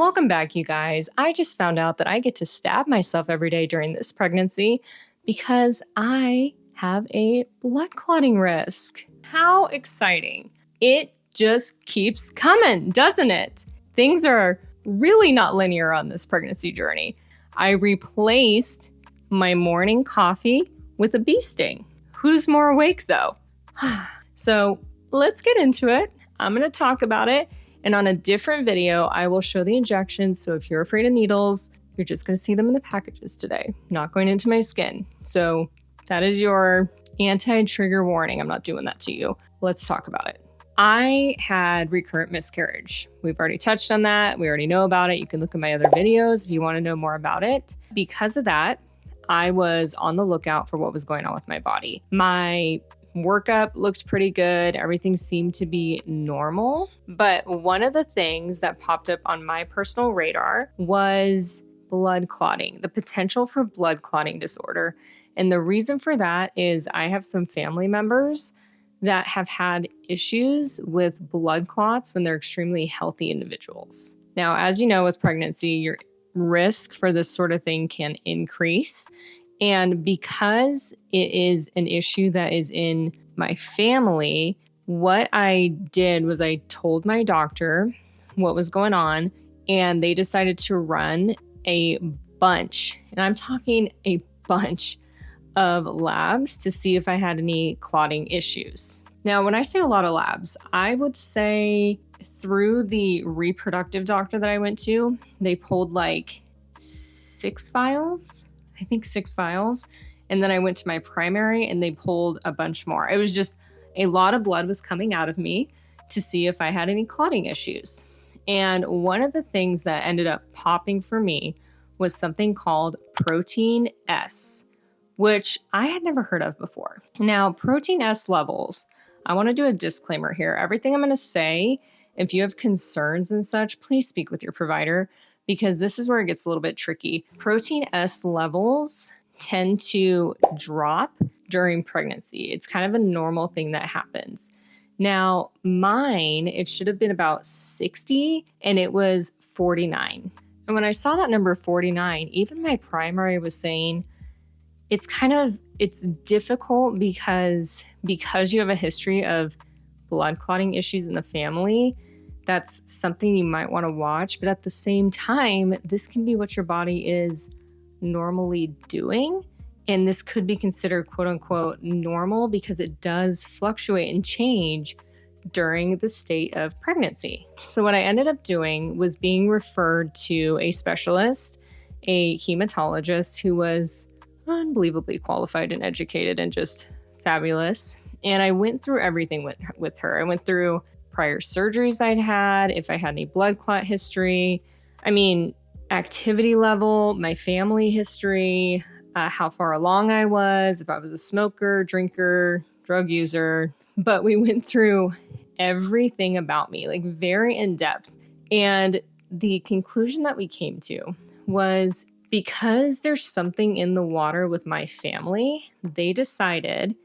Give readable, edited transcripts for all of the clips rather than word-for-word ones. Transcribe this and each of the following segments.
Welcome back, you guys. I just found out that I get to stab myself every day during this pregnancy because I have a blood clotting risk. How exciting. It just keeps coming, doesn't it? Things are really not linear on this pregnancy journey. I replaced my morning coffee with a bee sting. Who's more awake though? So let's get into it. I'm going to talk about it. And on a different video, I will show the injections. So if you're afraid of needles, you're just going to see them in the packages today, not going into my skin. So that is your anti-trigger warning. I'm not doing that to you. Let's talk about it. I had recurrent miscarriage. We've already touched on that. We already know about it. You can look at my other videos if you want to know more about it. Because of that, I was on the lookout for what was going on with my body. My workup looked pretty good. Everything seemed to be normal. But one of the things that popped up on my personal radar was blood clotting, the potential for blood clotting disorder. And the reason for that is I have some family members that have had issues with blood clots when they're extremely healthy individuals. Now, as you know, with pregnancy, your risk for this sort of thing can increase. And because it is an issue that is in my family, what I did was I told my doctor what was going on, and they decided to run a bunch, and I'm talking a bunch of labs to see if I had any clotting issues. Now, when I say a lot of labs, I would say through the reproductive doctor that I went to, they pulled like 6 files. I think 6 files. And then I went to my primary and they pulled a bunch more. It was just a lot of blood was coming out of me to see if I had any clotting issues. And one of the things that ended up popping for me was something called protein S, which I had never heard of before. Now, protein S levels, I want to do a disclaimer here. Everything I'm going to say, if you have concerns and such, please speak with your provider, because this is where it gets a little bit tricky. Protein S levels tend to drop during pregnancy. It's kind of a normal thing that happens. Now, mine, it should have been about 60 and it was 49. And when I saw that number 49, even my primary was saying it's difficult because you have a history of blood clotting issues in the family. That's something you might want to watch. But at the same time, this can be what your body is normally doing. And this could be considered quote unquote normal because it does fluctuate and change during the state of pregnancy. So what I ended up doing was being referred to a specialist, a hematologist who was unbelievably qualified and educated and just fabulous. And I went through everything with her. I went through prior surgeries I'd had, if I had any blood clot history, activity level, my family history, how far along I was, if I was a smoker, drinker, drug user. But we went through everything about me, like very in depth. And the conclusion that we came to was because there's something in the water with my family, they decided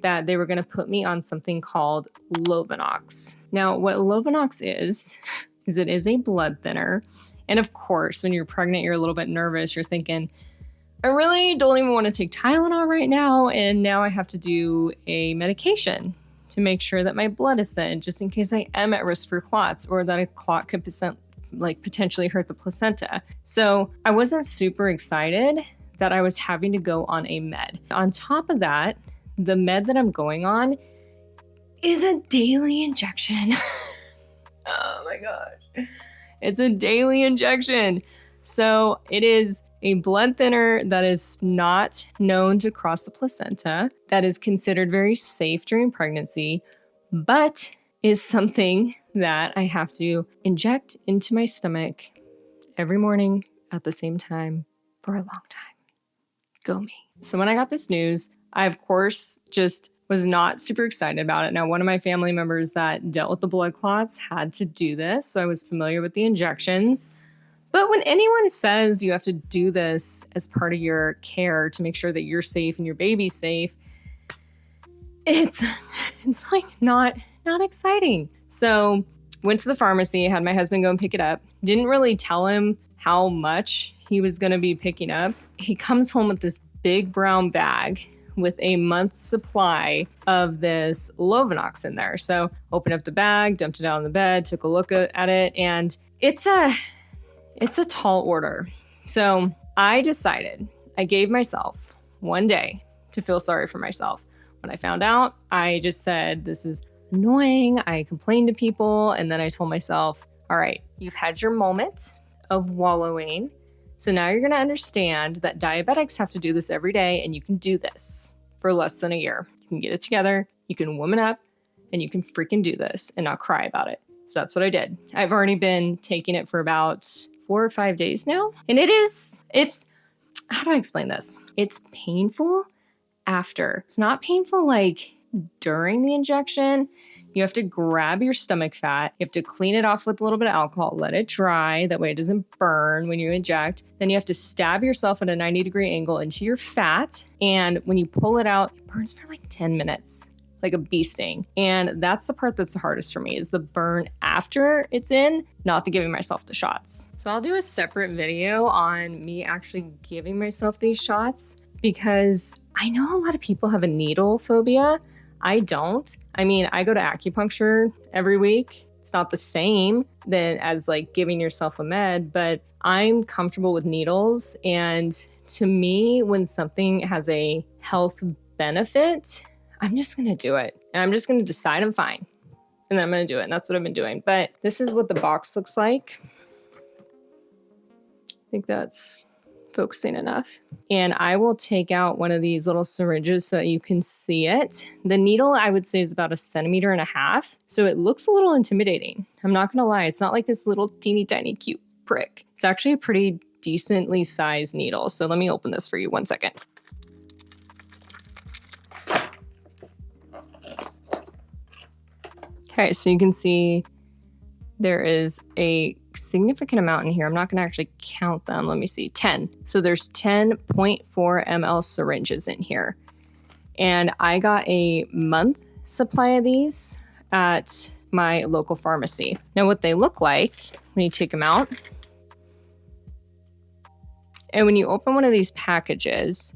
that they were going to put me on something called Lovenox. Now, what Lovenox is it is a blood thinner. And of course, when you're pregnant, you're a little bit nervous. You're thinking, I really don't even want to take Tylenol right now. And now I have to do a medication to make sure that my blood is thin, just in case I am at risk for clots or that a clot could potentially hurt the placenta. So I wasn't super excited that I was having to go on a med. On top of that, the med that I'm going on is a daily injection. Oh my gosh. It's a daily injection. So it is a blood thinner that is not known to cross the placenta, that is considered very safe during pregnancy, but is something that I have to inject into my stomach every morning at the same time for a long time. Go me. So when I got this news, I, of course, just was not super excited about it. Now, one of my family members that dealt with the blood clots had to do this, so I was familiar with the injections. But when anyone says you have to do this as part of your care to make sure that you're safe and your baby's safe, it's like not exciting. So Went to the pharmacy, had my husband go and pick it up. Didn't really tell him how much he was gonna be picking up. He comes home with this big brown bag with a month's supply of this Lovenox in there. So opened up the bag, dumped it out on the bed, took a look at it, and it's a tall order. So I decided, I gave myself one day to feel sorry for myself. When I found out, I just said, this is annoying. I complained to people, and then I told myself, all right, you've had your moment of wallowing. So now you're gonna understand that diabetics have to do this every day, and you can do this for less than a year. You can get it together, you can woman up, and you can freaking do this and not cry about it. So that's what I did. I've already been taking it for about 4 or 5 days now. And it's, how do I explain this? It's painful after. It's not painful like during the injection. You have to grab your stomach fat. You have to clean it off with a little bit of alcohol, let it dry. That way it doesn't burn when you inject. Then you have to stab yourself at a 90-degree angle into your fat. And when you pull it out, it burns for like 10 minutes, like a bee sting. And that's the part that's the hardest for me, is the burn after it's in, not the giving myself the shots. So I'll do a separate video on me actually giving myself these shots, because I know a lot of people have a needle phobia. I don't. I mean, I go to acupuncture every week. It's not the same as like giving yourself a med, but I'm comfortable with needles. And to me, when something has a health benefit, I'm just going to do it. And I'm just going to decide I'm fine. And then I'm going to do it. And that's what I've been doing. But this is what the box looks like. I think that's focusing enough. And I will take out one of these little syringes so that you can see it. The needle, I would say, is about 1.5 centimeters. So it looks a little intimidating. I'm not going to lie. It's not like this little teeny tiny cute prick. It's actually a pretty decently sized needle. So let me open this for you 1 second. Okay, so you can see there is a significant amount in here. I'm not going to actually count them. Let me see, 10. So there's 10.4 ml syringes in here. And I got a month supply of these at my local pharmacy. Now what they look like when you take them out, and when you open one of these packages,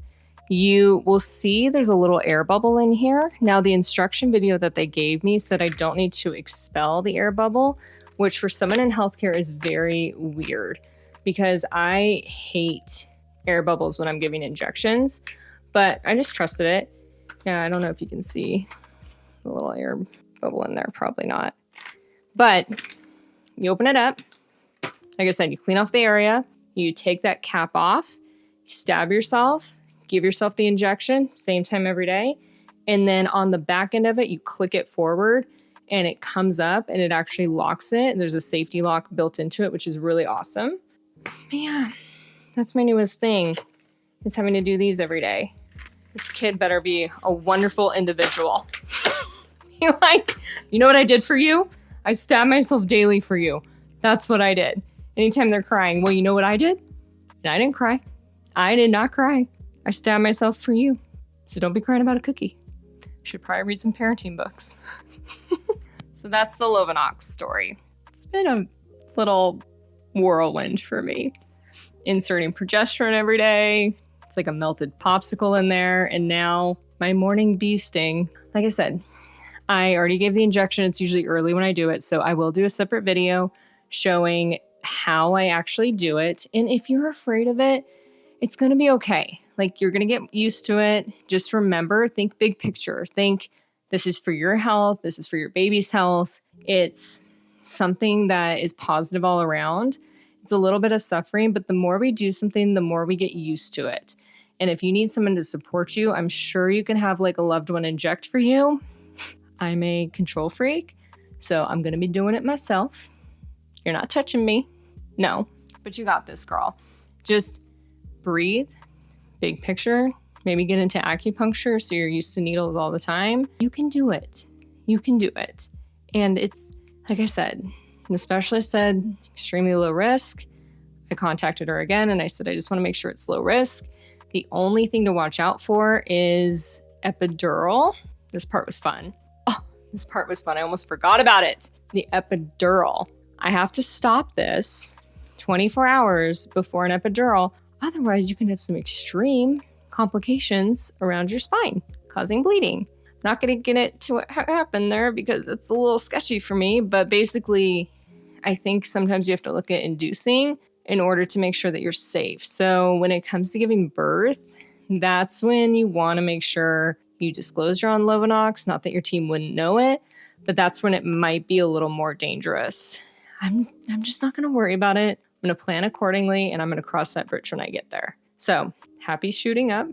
you will see there's a little air bubble in here. Now the instruction video that they gave me said I don't need to expel the air bubble, which for someone in healthcare is very weird, because I hate air bubbles when I'm giving injections, but I just trusted it. Yeah, I don't know if you can see the little air bubble in there, probably not. But you open it up. Like I said, you clean off the area, you take that cap off, stab yourself, give yourself the injection, same time every day. And then on the back end of it, you click it forward and it comes up and it actually locks it. There's a safety lock built into it, which is really awesome. Man, that's my newest thing, is having to do these every day. This kid better be a wonderful individual. You're like, you know what I did for you? I stabbed myself daily for you. That's what I did. Anytime they're crying, well, you know what I did? And I didn't cry. I did not cry. I stabbed myself for you. So don't be crying about a cookie. Should probably read some parenting books. So that's the Lovenox story. It's been a little whirlwind for me. Inserting progesterone every day. It's like a melted popsicle in there. And now my morning bee sting. Like I said, I already gave the injection. It's usually early when I do it. So I will do a separate video showing how I actually do it. And if you're afraid of it, it's going to be okay. Like, you're going to get used to it. Just remember, think big picture. Think this is for your health. This is for your baby's health. It's something that is positive all around. It's a little bit of suffering, but the more we do something, the more we get used to it. And if you need someone to support you, I'm sure you can have like a loved one inject for you. I'm a control freak, so I'm going to be doing it myself. You're not touching me. No, but you got this, girl. Just breathe, big picture, maybe get into acupuncture so you're used to needles all the time. You can do it. You can do it. And it's, like I said, the specialist said extremely low risk. I contacted her again and I said, I just want to make sure it's low risk. The only thing to watch out for is epidural. This part was fun. Oh, this part was fun. I almost forgot about it. the epidural. I have to stop this 24 hours before an epidural. Otherwise, you can have some extreme complications around your spine, causing bleeding. I'm not going to get into what happened there because it's a little sketchy for me, but basically, I think sometimes you have to look at inducing in order to make sure that you're safe. So when it comes to giving birth, that's when you want to make sure you disclose you're on Lovenox. Not that your team wouldn't know it, but that's when it might be a little more dangerous. I'm just not going to worry about it. I'm going to plan accordingly, and I'm going to cross that bridge when I get there. So happy shooting up.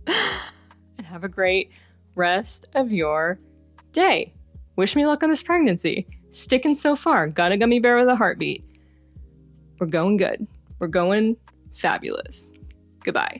And have a great rest of your day. Wish me luck on this pregnancy. Sticking so far. Got a gummy bear with a heartbeat. We're going good. We're going fabulous. Goodbye.